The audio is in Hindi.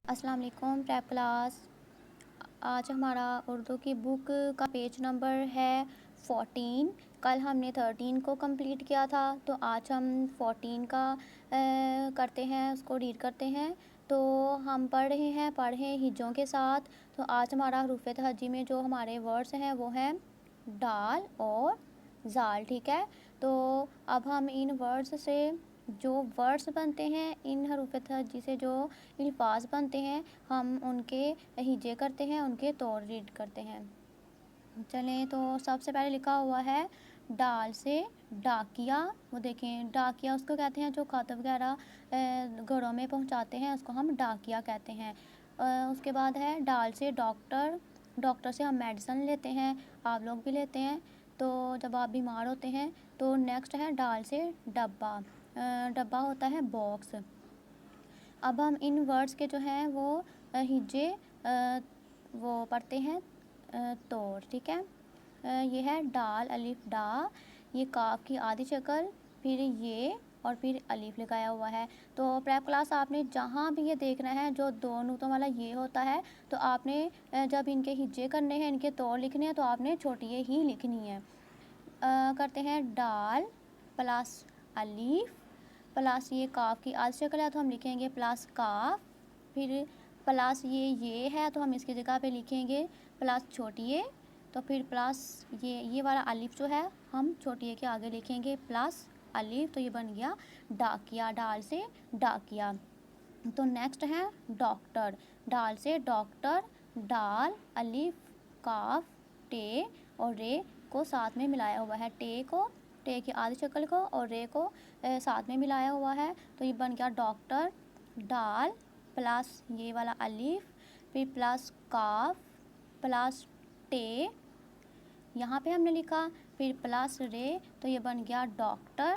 अस्सलाम वालेकुम प्रेप क्लास। आज हमारा उर्दू की बुक का पेज नंबर है 14। कल हमने 13 को कंप्लीट किया था, तो आज हम 14 का करते हैं, उसको रीड करते हैं। तो हम पढ़ रहे हैं हिज्जों के साथ। तो आज हमारा हरूफ तहज्जी में जो हमारे वर्ड्स हैं वो हैं डाल और जाल, ठीक है। तो अब हम इन वर्ड्स से जो वर्ड्स बनते हैं, इन हरूफ तहज्जी से जो अल्फाज बनते हैं, हम उनके हिज्जे करते हैं, उनके तौर रीड करते हैं। चलें, तो सबसे पहले लिखा हुआ है डाल से डाकिया। वो देखें, डाकिया उसको कहते हैं जो खत वगैरह घरों में पहुंचाते हैं, उसको हम डाकिया कहते हैं। उसके बाद है डाल से डॉक्टर। डॉक्टर से हम मेडिसिन लेते हैं, आप लोग भी लेते हैं तो जब आप बीमार होते हैं। तो नेक्स्ट है डाल से डब्बा। डब्बा होता है बॉक्स। अब हम इन वर्ड्स के जो हैं वो हिज्जे वो पढ़ते हैं तौर, ठीक है। ये है डाल अलिफ डा, ये काफ की आधी शक्ल, फिर ये और फिर अलिफ लगाया हुआ है। तो प्रेप क्लास आपने जहाँ भी ये देखना है जो दो नुक्तों वाला ये होता है, तो आपने जब इनके हिज्जे करने हैं, इनके तौर लिखने हैं, तो आपने छोटी ये ही लिखनी है। करते हैं डाल प्लस अलिफ प्लस ये काफ की आधी शक्ल है तो हम लिखेंगे प्लस काफ, फिर प्लस ये है तो हम इसकी जगह पे लिखेंगे प्लस छोटी ए, तो फिर प्लस ये वाला अलिफ जो है हम छोटी ए के आगे लिखेंगे प्लस अलिफ, तो ये बन गया डाकिया, डाल से डाकिया। तो नेक्स्ट है डॉक्टर। डाल से डॉक्टर, डाल अलिफ काफ टे और रे को साथ में मिलाया हुआ है, टे की आधी शक्ल को और रे को साथ में मिलाया हुआ है, तो ये बन गया डॉक्टर। डाल प्लस ये वाला अलिफ, फिर प्लस काफ प्लस टे यहाँ पे हमने लिखा, फिर प्लस रे, तो ये बन गया डॉक्टर।